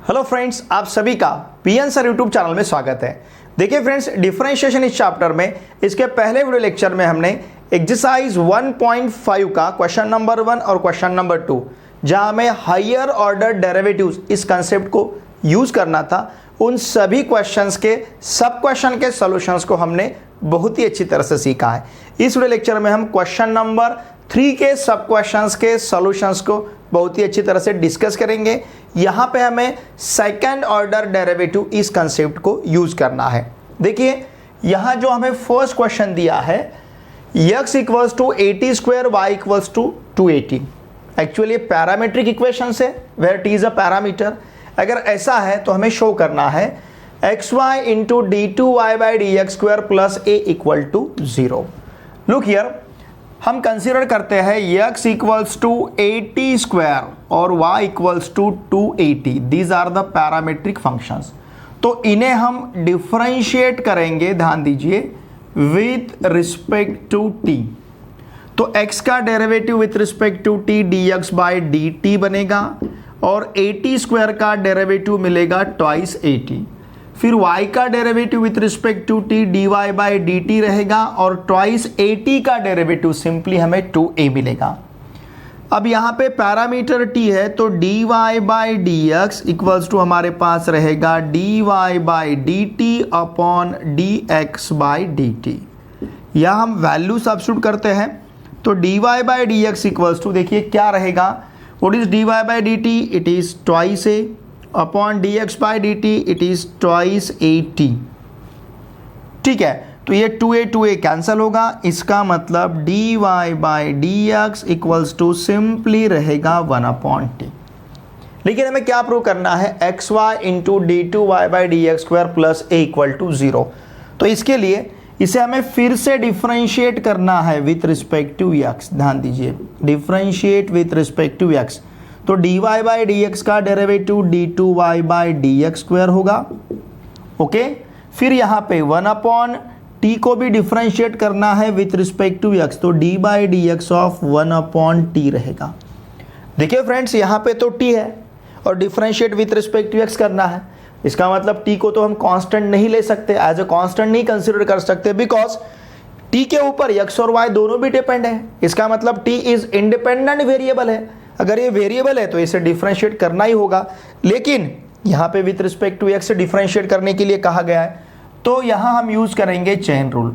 Hello friends, आप सभी का पीएन सर यूट्यूब चैनल में स्वागत है। देखिए फ्रेंड्स, डिफरेंशिएशन इस चैप्टर में इसके पहले वीडियो लेक्चर में हमने एक्सरसाइज 1.5 का क्वेश्चन नंबर 1 और क्वेश्चन नंबर 2 जहां हमें हायर ऑर्डर डेरिवेटिव्स इस कंसेप्ट को यूज करना था, उन सभी क्वेश्चंस के सब क्वेश्चन के सॉल्यूशंस को हमने बहुत ही अच्छी तरह से सीखा है। इस वीडियो लेक्चर में हम क्वेश्चन नंबर 3 के सब क्वेश्चंस के सॉल्यूशंस को बहुत ही अच्छी तरह से डिस्कस करेंगे। यहाँ पे हमें सेकंड ऑर्डर डेरिवेटिव इस कंसेप्ट को यूज करना है। देखिए यहाँ जो हमें फर्स्ट क्वेश्चन दिया है, x equals to 80 square y equals to 280। Actually parametric equation है where t is a parameter. अगर ऐसा है तो हमें शो करना है xy into d2y by D x square plus a equal to 0। Look here, हम कंसीडर करते हैं x इक्वल्स टू 80 स्क्वायर और y equals to 280। These are the parametric functions. तो इन्हें हम डिफरेंशिएट करेंगे, ध्यान दीजिए, विथ रिस्पेक्ट टू t। तो x का derivative with respect to t dx by dt बनेगा और 80 स्क्वायर का डेरिवेटिव मिलेगा ट्वाइस 80। फिर y का derivative with respect to t dy by dt रहेगा और ट्वाइस 80 का डेरिवेटिव सिंपली हमें 2a मिलेगा। अब यहाँ पे पैरामीटर t है तो dy by dx equals to हमारे पास रहेगा dy by dt upon dx by dt। यहाँ हम वैल्यू सब्स्टिट्यूट करते हैं तो dy by dx equals to, देखिए क्या रहेगा, what is dy by dt, it is twice a upon dx by dt, it is twice 80। ठीक है, तो ये 2a कैंसिल होगा। इसका मतलब dy by dx equals to simply रहेगा 1 अपॉन t। लेकिन हमें क्या प्रूव करना है, xy into d2y by D x square plus a equal to 0। तो इसके लिए इसे हमें फिर से डिफरेंशिएट करना है विथ रिस्पेक्ट टू x। ध्यान दीजिए, differentiate with respect to x। तो dy बाई dx का derivative d2y by D x square होगा। ओके, फिर यहाँ पे 1 अपॉन t को भी डिफरेंशिएट करना है विथ रिस्पेक्ट टू x, तो d by D x of 1 upon t रहेगा। देखिए फ्रेंड्स, यहाँ पे तो t है और differentiate with respect to x करना है। इसका मतलब t को तो हम कांस्टेंट नहीं ले सकते, एज ए कांस्टेंट नहीं कंसिडर कर सकते, बिकॉज t के ऊपर x और y दोनों भी डिपेंड है। इसका मतलब t इज इंडिपेंडेंट वेरिएबल है। अगर ये वेरिएबल है तो इसे डिफरेंशिएट करना ही होगा, लेकिन यहाँ पे विथ रिस्पेक्ट टू x से डिफरेंशिएट करने के लिए कहा गया है, तो यहाँ हम यूज करेंगे चेन रूल।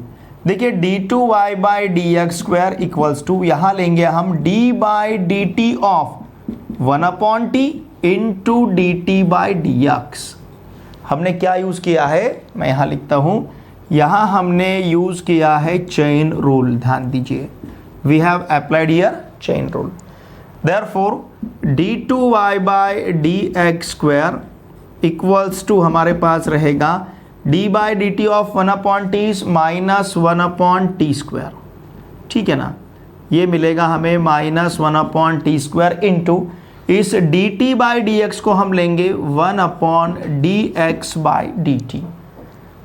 देखिए d2y by D x square equals to, यहाँ लेंगे हम d by d t of 1 upon t into d t by D x. हमने क्या यूज किया है, मैं यहाँ लिखता हूँ, यहाँ हमने यूज किया है चेन रूल। ध्यान दीजिए, we have applied here chain rule. Therefore, d2y by D x square equals to हमारे पास रहेगा d by d t of 1 upon t minus 1 upon t square. ठीक है ना, ये मिलेगा हमें minus 1 upon t square into इस d t by D x को हम लेंगे 1 upon d x by d t.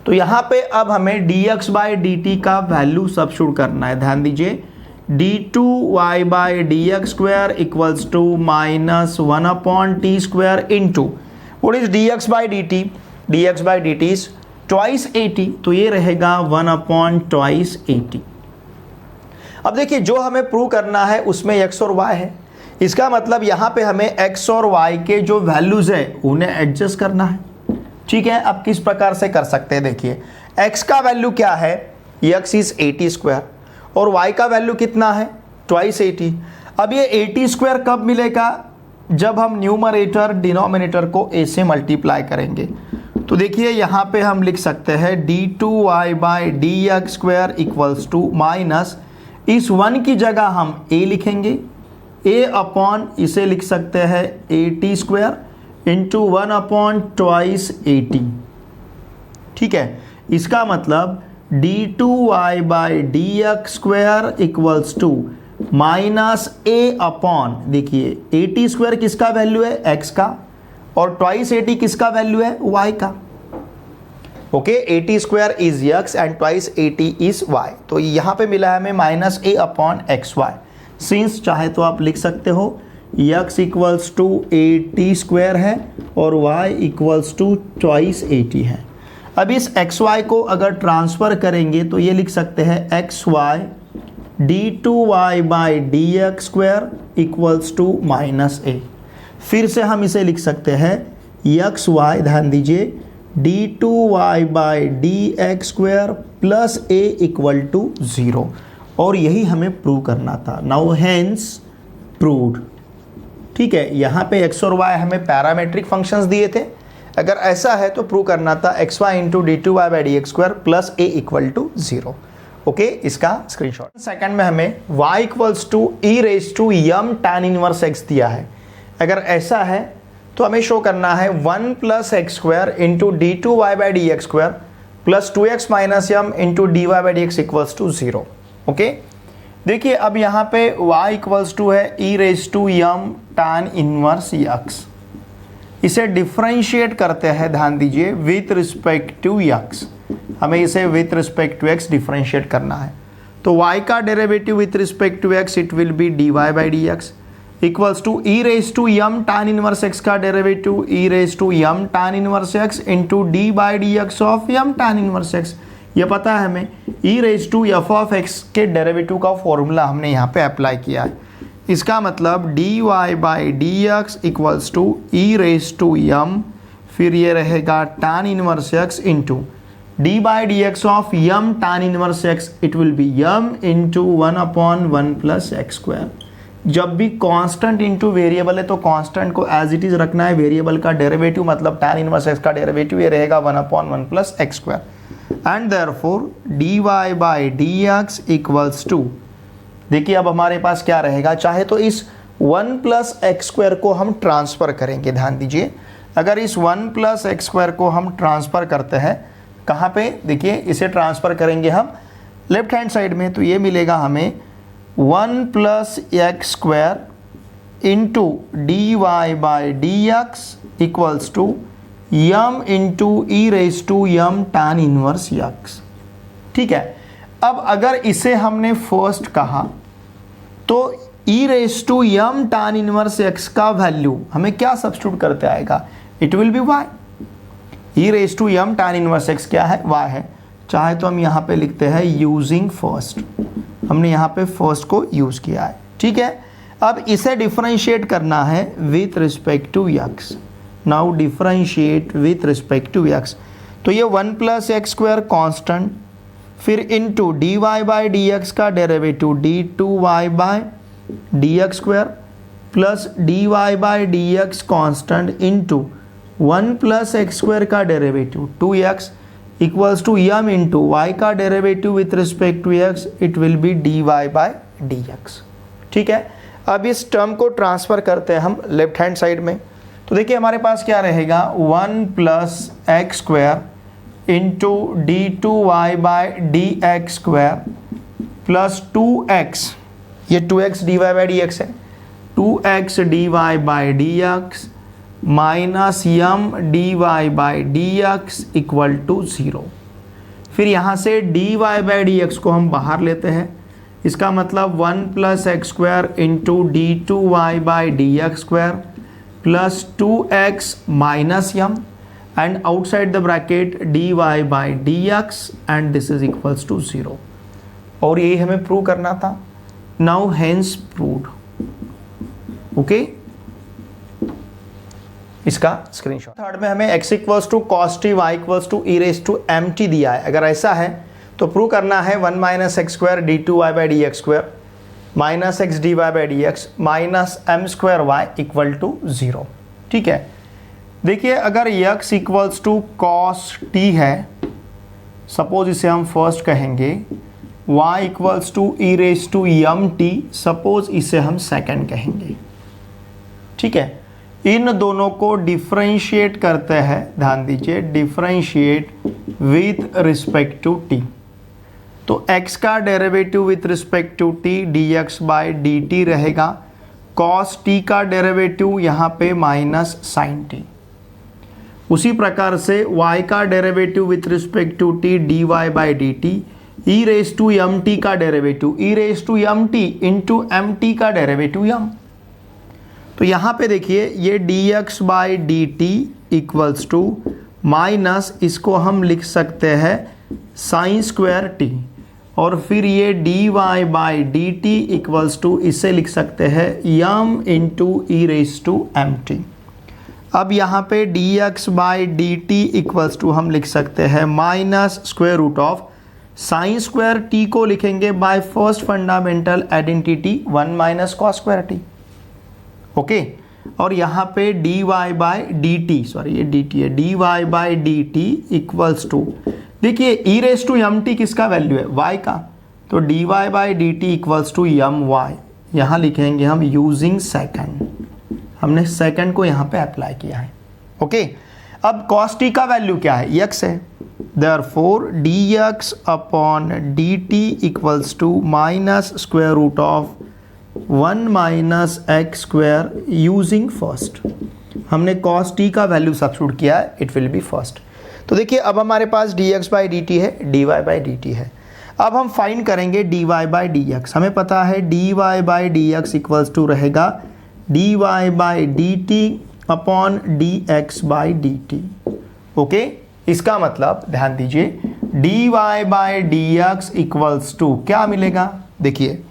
तो यहाँ पे अब हमें d x by d t का वैल्यू सब्स्टिट्यूट करना है। ध्यान दीजिए, d2y by D x square equals to minus 1 upon t square into what is dx by d t, dx by d t is twice 80, तो ये रहेगा 1 upon twice 80। अब देखिए, जो हमें प्रूव करना है उसमें x और y है। इसका मतलब यहाँ पे हमें x और y के जो वैल्यूज है उन्हें एडजस्ट करना है। ठीक है, अब किस प्रकार से कर सकते हैं, देखिए x का वैल्यू क्या है, x इज 80 स्क्वायर और y का वैल्यू कितना है, ट्वाइस 80। अब ये 80 स्क्वायर कब मिलेगा, जब हम न्यूमरेटर डिनोमिनेटर को a से मल्टीप्लाई करेंगे। तो देखिए यहाँ पे हम लिख सकते हैं d2y by D x square equals to minus, इस 1 की जगह हम a लिखेंगे, a अपॉन इसे लिख सकते हैं 80 स्क्वायर इंटू 1 अपॉन ट्वाइस 80। ठीक है, इसका मतलब d2y by D x square equals to minus a upon, देखिए 80 स्क्वायर किसका वैल्यू है, x का, और ट्वाइस 80 किसका वैल्यू है, y का। Okay, 80 square is x and twice 80 is y। तो यहाँ पे मिला है हमें minus a upon x y. Since चाहे तो आप लिख सकते हो x equals to a t square है और y equals to twice a t है। अब इस एक्स वाई को अगर ट्रांसफ़र करेंगे तो ये लिख सकते हैं x y d two y by D x square equals to minus a. फिर से हम इसे लिख सकते हैं एक्स वाई, ध्यान दीजिए, d two y by D x square plus a equal to 0, और यही हमें प्रूव करना था। Now hence proved. ठीक है, यहाँ पे एक्स और वाई हमें पैरामेट्रिक फंक्शंस दिए थे, अगर ऐसा है तो प्रूव करना था x y into d two y by D x square plus a equal to 0। Okay, इसका स्क्रीनशॉट। सेकंड में हमें y equals to e raise to m tan inverse x दिया है, अगर ऐसा है तो हमें शो करना है 1 plus x square into d two y by D x square plus 2x minus m into d y by D x equals to 0। Okay, देखिए अब यहाँ पे y इक्वल्स टू है e raise to m tan inverse x, इसे differentiate करते हैं, ध्यान दीजिए, विथ रिस्पेक्ट टू x। हमें इसे with respect to x differentiate करना है, तो y का derivative with respect to x it will be dy by D x equals to e raise to m tan inverse x का derivative e raise to m tan inverse x into d by D x of m tan inverse x। ये पता है हमें, e raise to f of x के derivative का formula हमने यहाँ पे अप्लाई किया है। इसका मतलब d y by D x equals to e raise to m, फिर ये रहेगा tan inverse x into d by D x of m tan inverse x, it will be m into 1/1 plus x square. जब भी constant into variable है तो constant को as it is रखना है, वेरिएबल का डेरिवेटिव मतलब tan इनवर्स x का डेरिवेटिव ये रहेगा 1/1 plus x square, and therefore d y by D x equals to, देखिए अब हमारे पास क्या रहेगा, चाहे तो इस 1 प्लस एक्स स्क्वायर को हम ट्रांसफ़र करेंगे, ध्यान दीजिए, अगर इस 1 प्लस एक्स स्क्वायर को हम ट्रांसफ़र करते हैं कहाँ पे, देखिए इसे ट्रांसफ़र करेंगे हम लेफ्ट हैंड साइड में, तो ये मिलेगा हमें 1 plus x square into d y by D x equals to m into e raise to m tan inverse x. ठीक है, अब अगर इसे हमने फर्स्ट कहा तो e raise to m tan inverse x का वैल्यू हमें क्या सब्स्टिट्यूट करते आएगा, it will be y. E raise to m tan inverse x क्या है, वाई है, चाहे तो हम यहाँ पे लिखते हैं यूजिंग फर्स्ट, हमने यहाँ पे फर्स्ट को यूज़ किया है। ठीक है, अब इसे डिफरेंशिएट करना है with respect to x. Now differentiate with respect to x, तो ये 1 प्लस एक्स स्क्वायर कॉन्स्टेंट, फिर into d y by D x का derivative d two y by D x square plus d y by D x constant into 1 plus x square का derivative 2x equals to m into y का derivative with respect to x, it will be d y by D x. ठीक है, अब इस term को transfer करते हैं हम लेफ्ट हैंड साइड में, तो देखिए हमारे पास क्या रहेगा 1 plus x square into d two y by D x square plus 2x, ये 2x d y by D x है, 2x d y by D x minus m d y by D x equal to 0। फिर यहाँ से d y by D x को हम बाहर लेते हैं, इसका मतलब 1 plus x square into d two y by D x square plus 2x minus m and outside the bracket d y by D x and this is equals to 0, और यही हमें प्रूव करना था। Now hence proved. ओके, इसका screenshot. Third में हमें x equals to cos t y equals to e raise to m t दिया है, अगर ऐसा है तो प्रूव करना है 1 minus x square d two y by D x square minus x d y by D x minus m square y equal to 0। ठीक है, देखिए अगर x equals to cos t है, सपोज इसे हम फर्स्ट कहेंगे, y equals to e raise to m t, suppose इसे हम सेकंड कहेंगे। ठीक है, इन दोनों को डिफरेंशिएट करते हैं, ध्यान दीजिए, differentiate with respect to t, तो x का derivative with respect to t d x by d t रहेगा, कॉस टी का डेरिवेटिव यहाँ पे माइनस साइन टी। उसी प्रकार से y का derivative with respect to t d y by d t, e raise to m t का derivative e raise to m t into m t का derivative m. तो यहाँ पे देखिए ये dx by d t equals to minus, इसको हम लिख सकते हैं साइन स्क्वायर टी, और फिर ये dy by d t equals to, इसे लिख सकते हैं m into e raise to m t. अब यहाँ पे dx by d t equals to हम लिख सकते हैं minus square root of sine square t को लिखेंगे by first fundamental identity 1 minus cos square t. Okay, और यहाँ पे dy by d t, sorry ये dt है, dy by d t equals to, देखिए ई रेस टू एम टी किसका value है, y का, तो dy by d t equals to m y, यहाँ लिखेंगे हम यूजिंग सेकंड, हमने सेकंड को यहाँ पे अप्लाई किया है। ओके, अब कॉस टी का वैल्यू क्या है, x है, therefore dx upon dt equals to minus square root of 1 minus x square using first, हमने cos t का वैल्यू सब्स्टिट्यूट किया है, इट विल बी फर्स्ट। तो देखिए अब हमारे पास dx बाई डी टी है, dy बाई डी टी है। अब हम फाइंड करेंगे dy बाई dx, हमें पता है dy by dx equals to रहेगा dy by d t upon dx by d t. Okay, इसका मतलब ध्यान दीजिए dy by dx equals to क्या मिलेगा, देखिए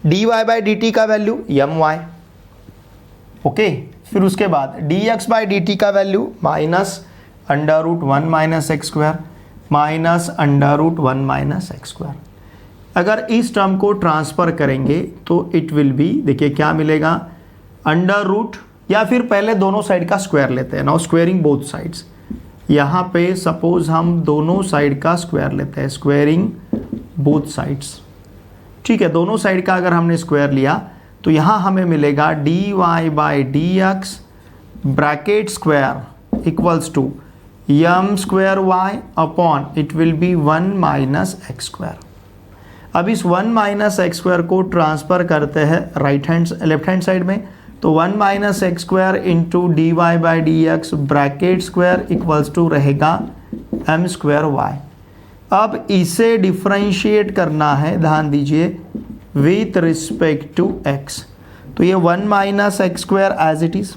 dy बाई डी टी का वैल्यू my, ओके, फिर उसके बाद dx बाई डी टी का value minus under root 1 minus x square minus under root 1 minus x square. अगर इस टर्म को ट्रांसफर करेंगे तो इट विल बी, देखिए क्या मिलेगा, अंडर रूट, या फिर पहले दोनों साइड का स्क्वायर लेते हैं, नाउ स्क्वेयरिंग बोथ साइड्स। यहाँ पे सपोज हम दोनों साइड का स्क्वायर लेते हैं, स्क्वेयरिंग बोथ साइड्स, ठीक है, दोनों साइड का अगर हमने स्क्वायर लिया तो यहाँ हमें मिलेगा dy by D x bracket square equals to m square y upon it will be 1 minus x square. अब इस 1 माइनस एक्स स्क्वायर को ट्रांसफर करते हैं लेफ्ट हैंड साइड में, तो 1 minus x square into d y by D x bracket square equals to रहेगा m square y. अब इसे डिफ्रेंशिएट करना है, ध्यान दीजिए, विथ रिस्पेक्ट टू x, तो ये 1 minus x square as it is.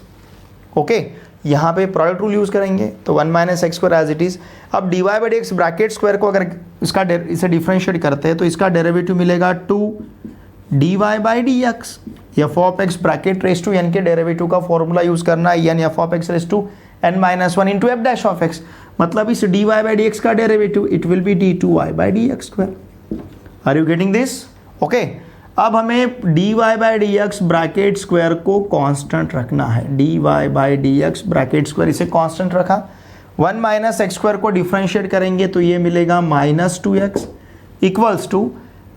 Okay, यहाँ पे प्रोडक्ट रूल यूज करेंगे, तो 1 minus x square as it is. अब d y by D x bracket square को अगर इसे डिफ्रेंशिएट करते हैं तो इसका डेरिवेटिव मिलेगा 2 d y by D x, f of x bracket raise to n के डेरिवेटिव का फॉर्मूला यूज करना है, n f of x raise to n minus 1 into f dash of x, मतलब इस d y by D x का derivative it will be d two y by D x square. Are you getting this? Okay, अब हमें d y by D x bracket square को constant रखना है, d y by D x bracket square, इसे constant रखा, 1 minus x square को differentiate करेंगे तो ये मिलेगा minus 2x equals to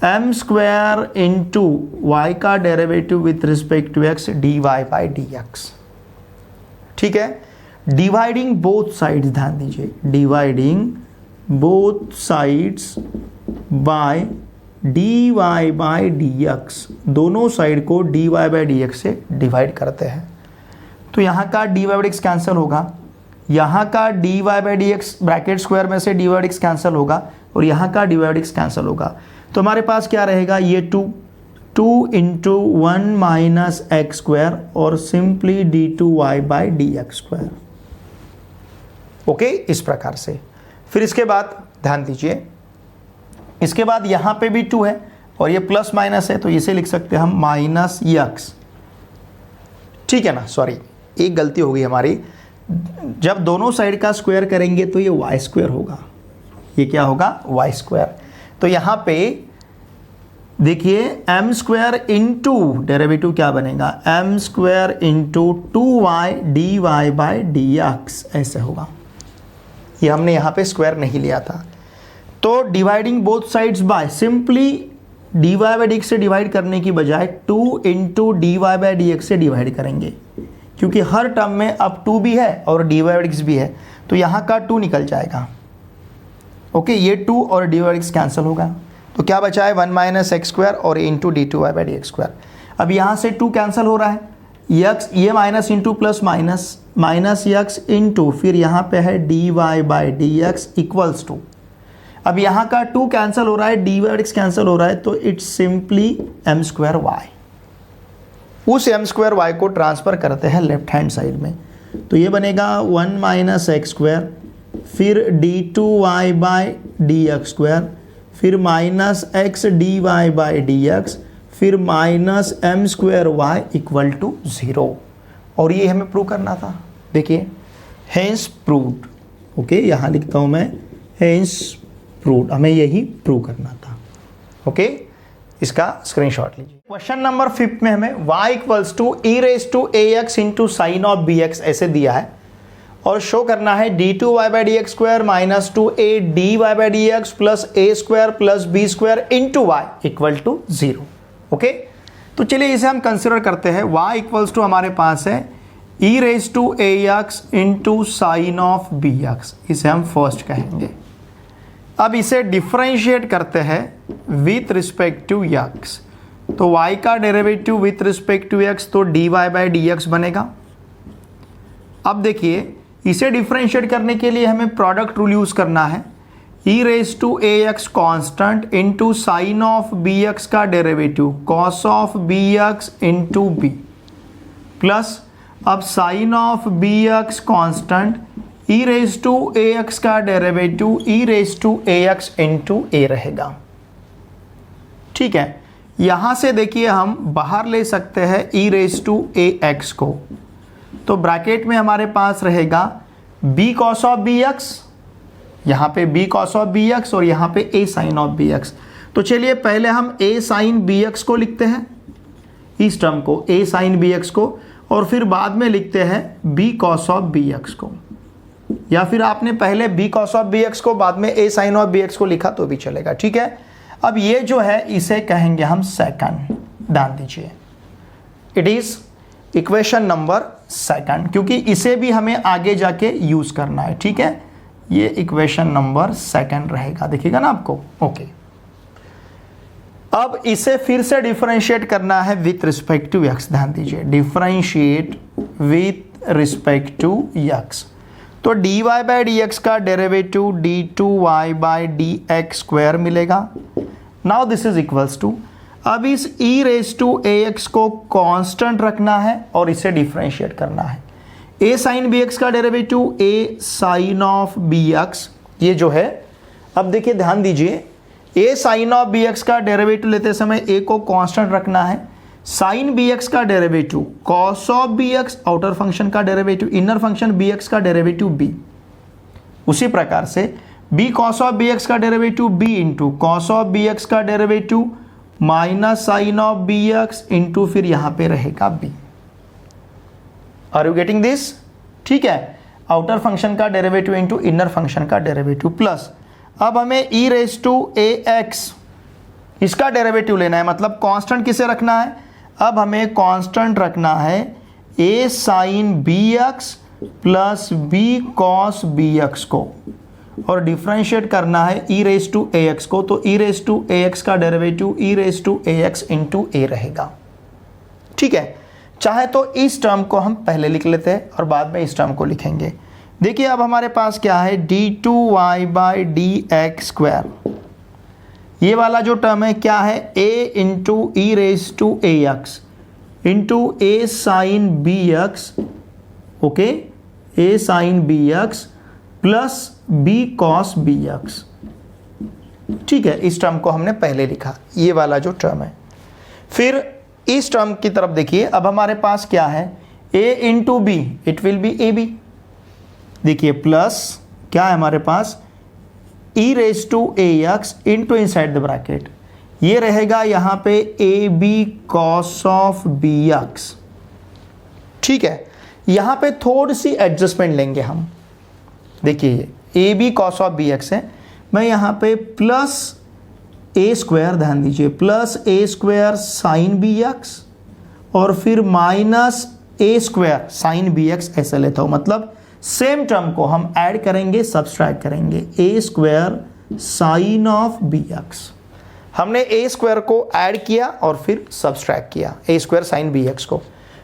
m square into y का derivative with respect to x d y by D x. ठीक है, डिवाइडिंग बोथ साइड्स, ध्यान दीजिए, dividing both sides by d y by D x, दोनों साइड को d y by D x से divide करते हैं, तो यहाँ का d y by D x cancel होगा, यहाँ का d y by D x bracket square में से d y d x cancel होगा, और यहाँ का d y d x cancel होगा, तो हमारे पास क्या रहेगा, ये 2 इंटू 1 माइनस एक्स स्क्वायर और simply d two y by D x square. Okay, इस प्रकार से। फिर इसके बाद ध्यान दीजिए, इसके बाद यहाँ पे भी 2 है और ये प्लस माइनस है, तो इसे लिख सकते हैं हम माइनस एक्स। ठीक है ना, सॉरी एक गलती हो गई हमारी, जब दोनों साइड का स्क्वायर करेंगे तो ये वाई स्क्वायर होगा, ये क्या होगा, वाई स्क्वायर। तो यहाँ पे देखिए एम स्क्वायर इंटू डेरिवेटिव क्या बनेगा, m square into 2y d y by D x, ऐसे होगा। ये हमने यहाँ पे स्क्वायर नहीं लिया था, तो dividing both sides by simply d y by D x से डिवाइड करने की बजाय 2 into d y by D x से डिवाइड करेंगे, क्योंकि हर टर्म में अब 2 भी है और d y by D x भी है, तो यहाँ का 2 निकल जाएगा। ओके, ये 2 और d y by D x cancel होगा, तो क्या बचा है 1 माइनस एक्स स्क्वायर और into d two y by D x square. अब यहाँ से 2 कैंसिल हो रहा है, यक्स ये minus into plus minus minus यक्स इंटू फिर यहाँ पे है d y by D x equals to, अब यहाँ का 2 कैंसिल हो रहा है, डी वाई एक्स कैंसिल हो रहा है, तो it's simply m square y. उस एम स्क्वायर वाई को ट्रांसफ़र करते हैं लेफ्ट हैंड साइड में, तो ये बनेगा 1 माइनस एक्स स्क्वायर, फिर d2y by D x square, फिर minus x d y by D x, फिर minus m square y equal to 0। और ये हमें प्रूव करना था। देखिए हेंस प्रूव्ड, ओके, यहाँ लिखता हूँ मैं हेंस प्रूव्ड, हमें यही प्रूव करना था। ओके, इसका स्क्रीनशॉट लीजिए। क्वेश्चन नंबर 5 में हमें y equals to e raise to a x into sine of b x ऐसे दिया है और शो करना है d2y by D x square minus 2a dy by D x plus a square plus b square into y equal to 0। Okay, तो चलिए इसे हम कंसिडर करते हैं। y इक्वल्स टू हमारे पास है e raise to a x into sine of b x, इसे हम फर्स्ट कहेंगे। अब इसे डिफरेंशिएट करते हैं विथ रिस्पेक्ट टू एक्स, तो y का derivative with respect to x तो dy बाई डी एक्स बनेगा। अब देखिए इसे डिफरेंशिएट करने के लिए हमें प्रोडक्ट रूल यूज करना है, e raise to a x constant into sine of b x का derivative cos of b x into b plus अब sine of b x constant e raise to a x का derivative e raise to a x into a रहेगा। ठीक है, यहां से देखिए हम बाहर ले सकते हैं e raise to a x को, तो ब्रैकेट में हमारे पास रहेगा b cos of b x, यहाँ पे b cos of b x और यहाँ पे a sine of b x. तो चलिए पहले हम a साइन बी एक्स को लिखते हैं, इस टर्म को a साइन बी एक्स को, और फिर बाद में लिखते हैं b cos of b x को, या फिर आपने पहले b cos of b x को बाद में a sine of b x को लिखा तो भी चलेगा। ठीक है, अब ये जो है इसे कहेंगे हम सेकंड, ध्यान दीजिए, it is equation number second, क्योंकि इसे भी हमें आगे जाके यूज करना है। ठीक है, ये इक्वेशन नंबर सेकंड रहेगा, देखिएगा ना आपको। ओके, अब इसे फिर से डिफरेंशिएट करना है विथ रिस्पेक्ट टू एक्स, ध्यान दीजिए, differentiate with respect to x, तो dy बाई डी एक्स का derivative d2y by D x square मिलेगा। Now this is equals to, अब इस e raise to a x को कांस्टेंट रखना है और इसे डिफरेंशिएट करना है। a साइन बी एक्स का derivative a sine of b x, ये जो है, अब देखिए ध्यान दीजिए, a sine of b x का डेरिवेटिव लेते समय a को कांस्टेंट रखना है, साइन बी एक्स का derivative cos of b x, outer function का derivative, inner function b x का डेरिवेटिव b, उसी प्रकार से b cos of b x का derivative b into cos of b x का derivative minus sine of b x into फिर यहां पे रहेगा b। Are you getting this? ठीक है, आउटर फंक्शन का डेरिवेटिव इंटू इनर फंक्शन का डेरिवेटिव प्लस अब हमें e raise to a x इसका डेरिवेटिव लेना है, मतलब कांस्टेंट किसे रखना है, अब हमें कांस्टेंट रखना है a sine b x plus b cos b x को, और डिफरेंशिएट करना है e raise to a x को, तो e raise to a x का derivative e raise to a x into a रहेगा। ठीक है, चाहे तो इस टर्म को हम पहले लिख लेते हैं और बाद में इस टर्म को लिखेंगे। देखिए अब हमारे पास क्या है, d2y by D x square, ये वाला जो टर्म है क्या है, a into e raise to a x into a sine b x, okay, a sine b x plus b cos b x. ठीक है, इस टर्म को हमने पहले लिखा, ये वाला जो टर्म है। फिर इस टर्म की तरफ देखिए, अब हमारे पास क्या है, a into b, it will be a b, देखिए प्लस क्या है हमारे पास, e raise to a x into inside the bracket, ये रहेगा यहाँ पे a b cos of b x. ठीक है, यहाँ पे थोड़ी सी एडजस्टमेंट लेंगे हम, देखिए ये a b cos of b x है, मैं यहाँ पे प्लस ए स्क्वायर, ध्यान दीजिए, plus a square sine b x और फिर minus a square sine b x ऐसे लेता हूँ, मतलब सेम टर्म को हम ऐड करेंगे, सब्सट्रैक्ट करेंगे, a square sine of b x, हमने ए स्क्वायर को ऐड किया और फिर सब्सट्रैक्ट किया a square sine b x को।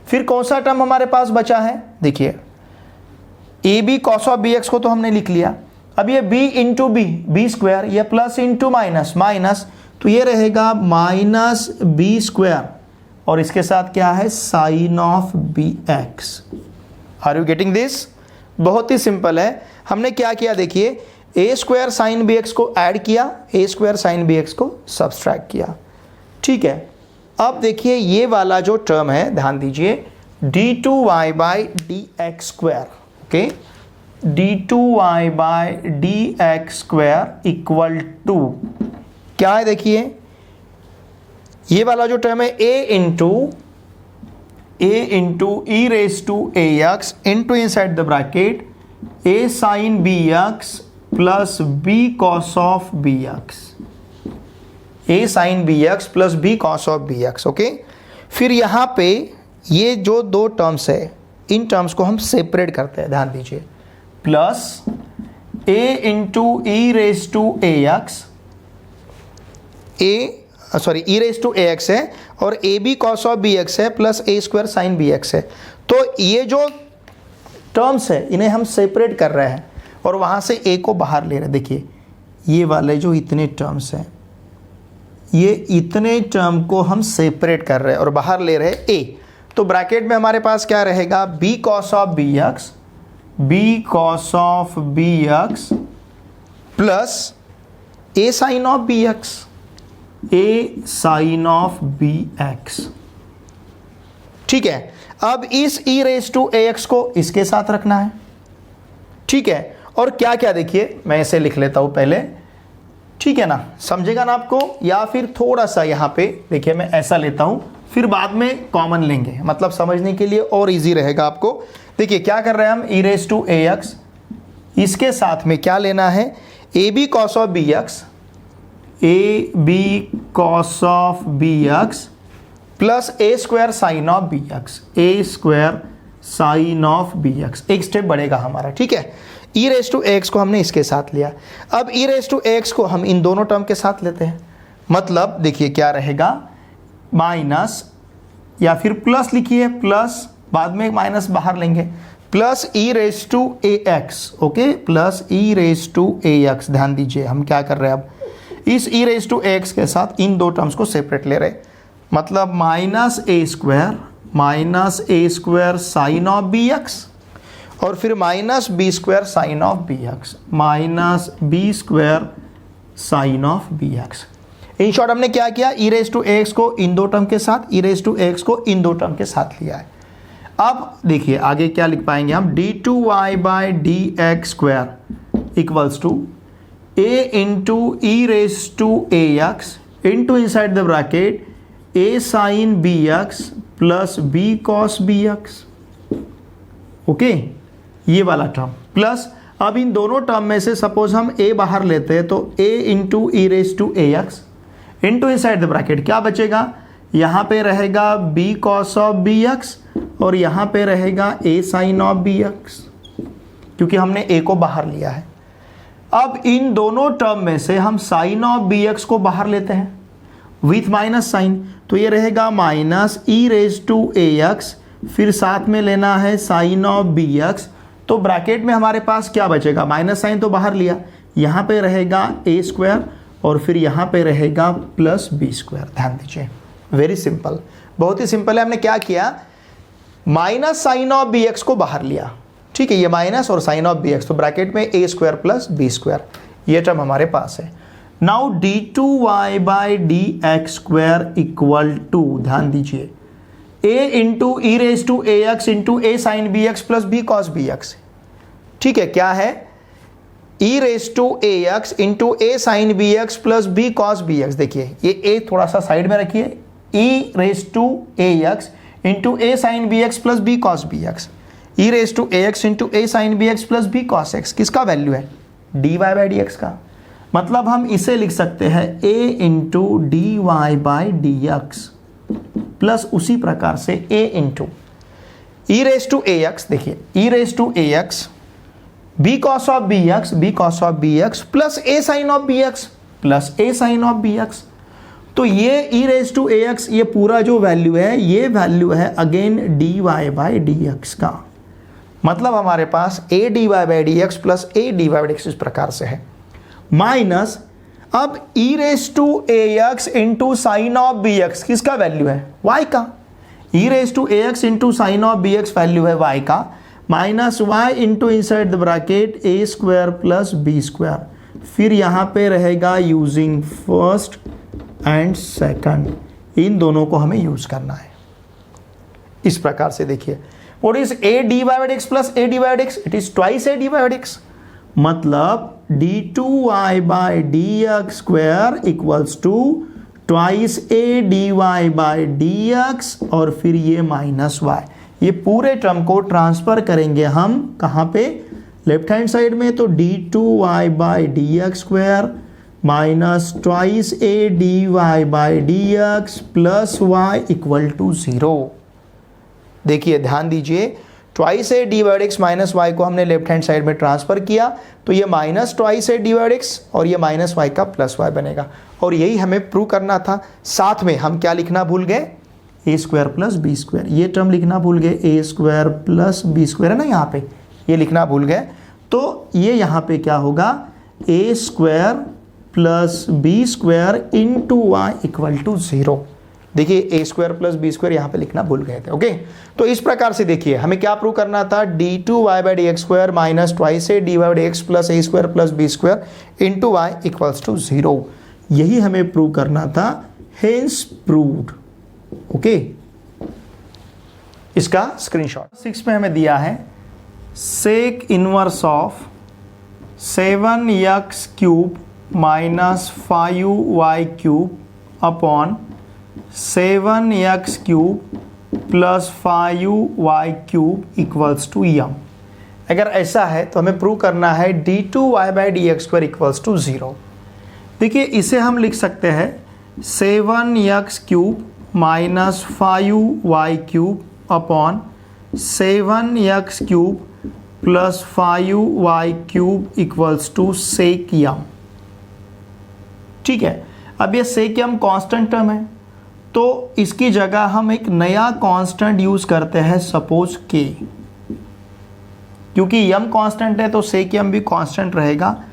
फिर कौन सा टर्म हमारे पास बचा है, देखिए a b cos of b x को तो हमने लिख लिया, अब ये b into b, b square, ये प्लस इंटू माइनस, माइनस, तो ये रहेगा माइनस बी स्क्वायर और इसके साथ क्या है, sine of b x. Are you getting this? बहुत ही सिंपल है। हमने क्या किया देखिए, a square sine b x को ऐड किया, a square sine b x को सब्सट्रैक्ट किया। ठीक है, अब देखिए ये वाला जो टर्म है, ध्यान दीजिए, d2y by D x square, okay, d2y by D x square equal to क्या है, देखिए ये वाला जो टर्म है a into e raise to a x into inside the bracket a sine b x plus b cos of b x, a sine b x plus b cos of b x, okay. फिर यहाँ पे ये जो दो terms है, in terms को हम separate करते हैं, ध्यान दीजिए, plus a into e raise to a x, e raise to a x है, और a b cos of b x है, plus a square sine b x है। तो ये जो टर्म्स है इन्हें हम सेपरेट कर रहे हैं और वहाँ से ए को बाहर ले रहे हैं। देखिए ये वाले जो इतने टर्म्स हैं, ये इतने टर्म को हम सेपरेट कर रहे हैं और बाहर ले रहे हैं ए। तो ब्रैकेट में हमारे पास क्या रहेगा, b cos of b x, b cos of b x plus a sine of b x, a sine of b x. ठीक है, अब इस e raise to a x को इसके साथ रखना है। ठीक है, और क्या क्या देखिए, मैं इसे लिख लेता हूं पहले, ठीक है ना, समझेगा ना आपको, या फिर थोड़ा सा यहाँ पे देखिए मैं ऐसा लेता हूं, फिर बाद में कॉमन लेंगे, मतलब समझने के लिए और इजी रहेगा आपको। देखिए क्या कर रहे हैं हम, e raise to a x, इसके साथ में क्या लेना है, a b cos of b x, a b cos of b x plus a square sine of b x, a square sine of b x, एक स्टेप बढ़ेगा हमारा। ठीक है, ई रेज टू एक्स को हमने इसके साथ लिया, अब ई रेज टू एक्स को हम इन दोनों टर्म के साथ लेते हैं, मतलब देखिए क्या रहेगा, माइनस या फिर प्लस लिखिए, प्लस बाद में माइनस बाहर लेंगे, plus e raise to a x, okay, plus e raise to a x. ध्यान दीजिए हम क्या कर रहे हैं, अब इस ई रेज टू एक्स के साथ इन दो टर्म्स को सेपरेट ले रहे, मतलब minus a square sine of b x और फिर minus b square sine of b x, minus b square sine of b x. In short हमने क्या किया, ई रेज टू एक्स को इन दो टर्म के साथ, ई रेज टू एक्स को इन दो टर्म के साथ लिया है। अब देखिए आगे क्या लिख पाएंगे हम, d two y by D x square equals to a into e raise to a x into inside the bracket a sine b x plus b cos b x, okay, ये वाला टर्म प्लस, अब इन दोनों term में से suppose हम a बाहर लेते हैं तो a into e raise to a x into inside the bracket क्या बचेगा, यहाँ पे रहेगा b cos of b x और यहाँ पे रहेगा a sine of b x, क्योंकि हमने a को बाहर लिया है। अब इन दोनों टर्म में से हम साइन ऑफ बी एक्स को बाहर लेते हैं विथ माइनस साइन, तो ये रहेगा minus e raise to a x, फिर साथ में लेना है साइन ऑफ बी एक्स, तो ब्रैकेट में हमारे पास क्या बचेगा, माइनस साइन तो बाहर लिया, यहाँ पे रहेगा ए स्क्वायर और फिर यहाँ पे रहेगा प्लस बी स्क्वायर। ध्यान दीजिए, वेरी सिंपल, बहुत ही सिंपल है। हमने क्या किया, minus sine of b x को बाहर लिया, ठीक है, ये माइनस और साइन ऑफ बी एक्स, तो ब्रैकेट में a square plus b square, ये टर्म हमारे पास है। Now d two y by D x square equal to, ध्यान दीजिए, a into e raise to a x into a sine b x plus b cos b x. ठीक है, क्या है, e raise to a x into a sine b x plus b cos b x. देखिए ये ए थोड़ा सा side में रखिए, e raise to a x into a sine b x plus b cos b x, e raise to a x into a sine b x plus b cos x, किसका value है, d y by D x का, मतलब हम इसे लिख सकते हैं a into d y by D x plus उसी प्रकार से a into e raise to a x, देखिए e raise to a x b cos of b x plus a sine of b x plus a sine of b x. तो ये e raise to a x, ये पूरा जो value है, ये value है again d y by D x का, मतलब हमारे पास a d y by D x plus a d y by D x इस प्रकार से है, माइनस अब e raise to a x into sine of b x, किसका वैल्यू है, y का, e raise to a x into sine of b x value है y का, minus y into inside the bracket a square plus b square. फिर यहाँ पे रहेगा using first and second, इन दोनों को हमें यूज करना है। इस प्रकार से देखिए, what is a divided x प्लस a divided x? It is twice a divided x, मतलब d2y by dx square equals to twice a dy by dx और फिर ये माइनस y। ये पूरे टर्म को ट्रांसफर करेंगे हम कहाँ पे, लेफ्ट हैंड साइड में, तो d2y by dx square minus twice a dy by dx plus y equal to 0। देखिए ध्यान दीजिए, twice a divide x minus y को हमने लेफ्ट हैंड साइड में ट्रांसफर किया, तो ये minus twice a divide x और ये माइनस वाई का प्लस वाई बनेगा। और यही हमें प्रूव करना था। साथ में हम क्या लिखना भूल गए, ए स्क्वायर प्लस बी स्क्वायर, ये टर्म लिखना भूल गए, ए स्क्वायर प्लस बी स्क्वायर है ना यहाँ पे, ये लिखना भूल गए। तो ये यहाँ पे क्या होगा, a square plus b square into y equal to 0। देखिए a square plus b square यहाँ पे लिखना भूल गए थे। ओके, तो इस प्रकार से देखिए हमें क्या प्रूव करना था, d2y by D x square minus twice a d y by x plus a square plus b square into y equals to 0। यही हमें प्रूव करना था, हेंस प्रूव्ड। ओके, इसका स्क्रीनशॉट 6 में हमें दिया है, sec inverse of 7x cube minus 5y cube upon 7x cube plus 5y cube equals to m। अगर ऐसा है तो हमें प्रूव करना है d2y by D x square equals to 0। देखिए इसे हम लिख सकते हैं 7x cube minus 5y cube upon 7x cube plus 5y cube equals to sec m। ठीक है, अब ये सेक m कांस्टेंट टर्म है, तो इसकी जगह हम एक नया कांस्टेंट यूज करते हैं, सपोज k। क्योंकि m कांस्टेंट है तो सेक m भी कांस्टेंट रहेगा,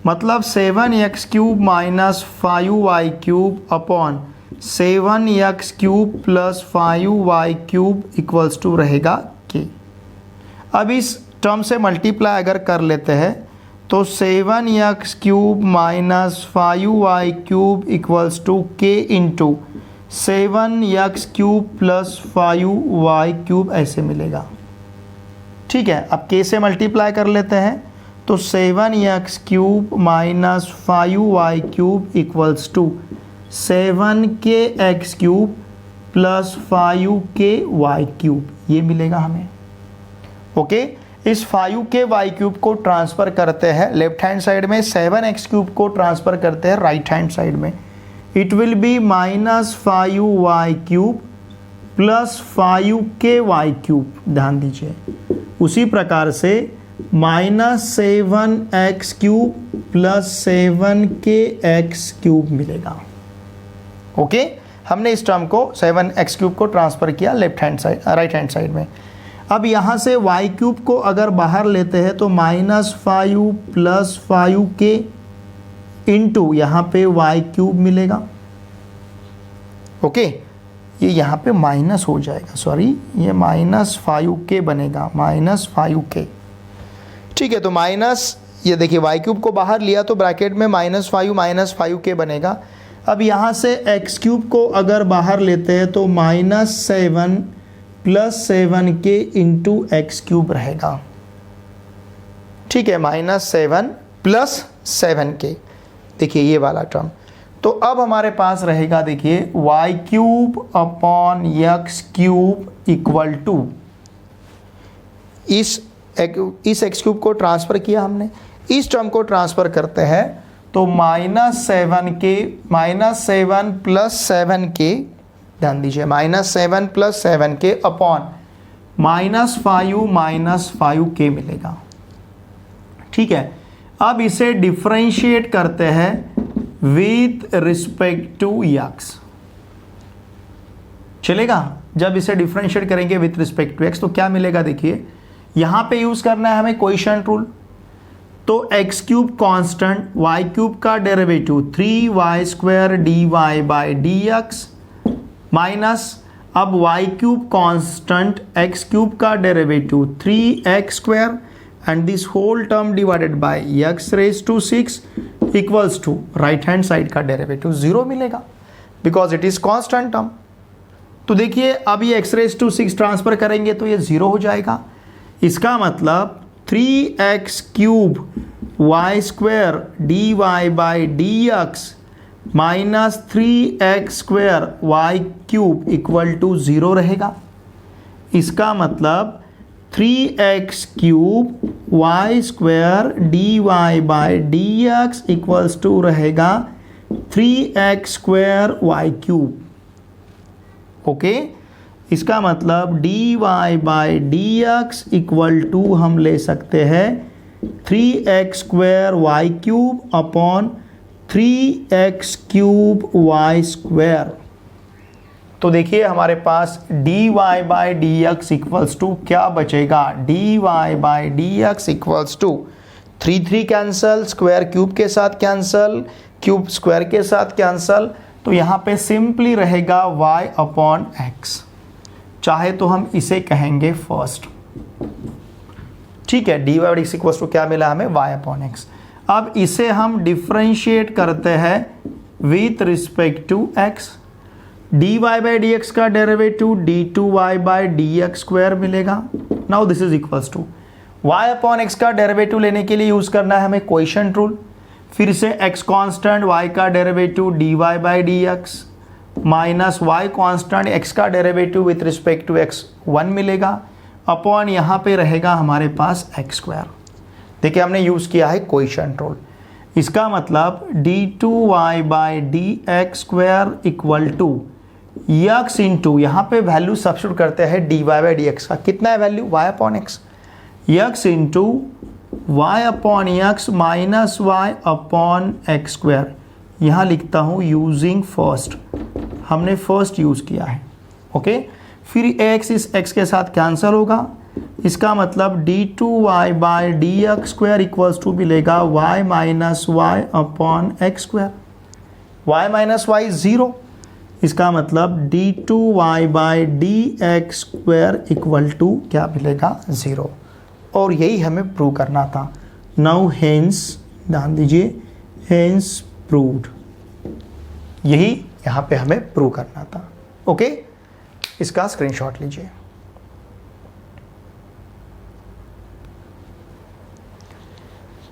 मतलब 7x cube minus 5y cube upon 7x cube plus 5y cube equals to रहेगा k। अब इस टर्म से मल्टीप्लाई अगर कर लेते हैं तो 7x cube minus 5y cube equals to k into 7x cube plus 5y cube ऐसे मिलेगा। ठीक है, अब k से मल्टीप्लाई कर लेते हैं तो 7x cube minus 5y cube equals to 7kx cube plus 5ky cube, ये मिलेगा हमें। ओके, इस 5ky क्यूब को ट्रांसफ़र करते हैं लेफ्ट हैंड साइड में, 7x क्यूब को ट्रांसफ़र करते हैं राइट हैंड साइड में। It will B minus 5y cube plus 5ky cube. ध्यान दीजिए, उसी प्रकार से minus 7x cube plus 7kx cube मिलेगा। ओके, हमने इस टर्म को 7x क्यूब को ट्रांसफ़र किया left hand side right hand side में। अब यहाँ से y क्यूब को अगर बाहर लेते हैं तो माइनस 5 प्लस 5k इंटू यहाँ पे y क्यूब मिलेगा। ओके, ये यहाँ पे माइनस हो जाएगा, सॉरी ये माइनस 5k बनेगा, माइनस 5k। ठीक है, तो माइनस, ये देखिए y क्यूब को बाहर लिया तो ब्रैकेट में माइनस 5k बनेगा। अब यहाँ से x क्यूब को अगर बाहर लेते हैं तो minus 7 plus 7k into x cube रहेगा। ठीक है, माइनस 7 प्लस 7k, देखिए ये वाला टर्म। तो अब हमारे पास रहेगा, देखिए y cube upon x cube equal to, इस x क्यूब को ट्रांसफ़र किया हमने, इस टर्म को ट्रांसफ़र करते हैं तो माइनस 7 प्लस 7k, ध्यान दीजिए minus 7 plus 7k upon minus 5k मिलेगा। ठीक है, अब इसे डिफरेंशिएट करते हैं विथ रिस्पेक्ट टू x। चलेगा, जब इसे डिफरेंशिएट करेंगे विथ रिस्पेक्ट टू x तो क्या मिलेगा, देखिए यहाँ पे यूज़ करना है हमें कोएफिशिएंट रूल। तो x cube constant, y cube का derivative 3y square dy by dx minus अब y cube constant, x cube का derivative 3x² and this whole term divided by x⁻⁶ equals to right hand side का derivative 0 मिलेगा because it is constant term. तो देखिए अब ये x⁻⁶ transfer करेंगे तो ये 0 हो जाएगा। इसका मतलब 3x³ y² dy/dx minus 3x² y³ equal to 0 रहेगा। इसका मतलब 3x³ y² dy/dx equals to रहेगा 3x² y³। ओके, इसका मतलब dy/dx इक्वल टू हम ले सकते हैं 3x² y³ upon 3x³ y²। तो देखिए हमारे पास dy/dx इक्वल्स टू क्या बचेगा, dy/dx equals to 3 cancel, square cube के साथ कैंसल, क्यूब स्क्वायर के साथ कैंसल, तो यहाँ पे सिंपली रहेगा y अपॉन x, चाहे तो हम इसे कहेंगे फर्स्ट। ठीक है, dy/dx इक्वल्स टू क्या मिला हमें, y अपॉन x। अब इसे हम डिफरेंशिएट करते हैं with respect to x। dy/dx का डेरिवेटिव d2y/dx² मिलेगा। Now this is equals to y upon x का डेरिवेटिव लेने के लिए यूज करना है हमें क्वोशिएंट रूल। फिर से x कांस्टेंट, y का derivative dy/dx minus y constant, x का derivative with respect to x 1 मिलेगा अपॉन यहाँ पे रहेगा हमारे पास x²। देखिए हमने यूज़ किया है क्वोशिएंट रूल। इसका मतलब d2y/dx² equal to x into, यहाँ पे वैल्यू सब्स्टिट्यूट करते हैं dy/dx का, कितना है value, y upon x, x into y upon x minus y upon x²। यहाँ लिखता हूँ यूजिंग फर्स्ट, हमने फर्स्ट यूज़ किया है। ओके, फिर x इस x के साथ कैंसिल होगा। इसका मतलब d2y/dx² इक्वल्स टू मिलेगा y minus y upon x²। y minus y 0, इसका मतलब d2y/dx² इक्वल टू क्या मिलेगा, 0। और यही हमें प्रूव करना था। नाउ हेंस, ध्यान दीजिए, हेंस प्रूव्ड, यही यहाँ पे हमें प्रूव करना था। ओके, इसका स्क्रीनशॉट लीजिए।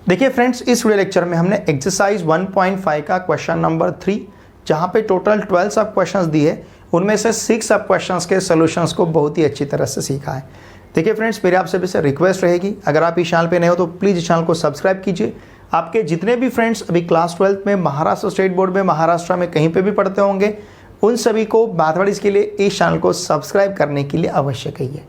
देखिए फ्रेंड्स, इस वीडियो लेक्चर में हमने एक्सरसाइज 1.5 का क्वेश्चन नंबर 3, जहाँ पे टोटल 12 सब क्वेश्चंस दिए, उनमें से 6 सब क्वेश्चंस के सॉल्यूशंस को बहुत ही अच्छी तरह से सीखा है। देखिए फ्रेंड्स, मेरी आपसे भी रिक्वेस्ट रहेगी, अगर आप इस चैनल पे नए हो तो प्लीज़ इस चैनल को सब्सक्राइब कीजिए। आपके जितने भी फ्रेंड्स अभी क्लास 12th में महाराष्ट्र स्टेट बोर्ड में, महाराष्ट्र में कहीं पे भी पढ़ते होंगे, उन सभी को मैथमेटिक्स के लिए इस चैनल को सब्सक्राइब करने के लिए अवश्य कहिए।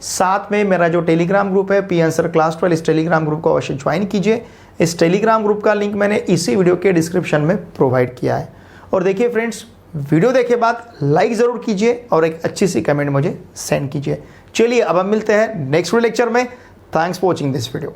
साथ में मेरा जो टेलीग्राम ग्रुप है पी आंसर क्लास 12, इस टेलीग्राम ग्रुप को अवश्य ज्वाइन कीजिए। इस टेलीग्राम ग्रुप का लिंक मैंने इसी वीडियो के डिस्क्रिप्शन में प्रोवाइड किया है। और देखिए फ्रेंड्स, वीडियो देखे बाद लाइक ज़रूर कीजिए और एक अच्छी सी कमेंट मुझे सेंड कीजिए। चलिए अब हम मिलते हैं नेक्स्ट वीडियो लेक्चर में। Thanks for watching this video.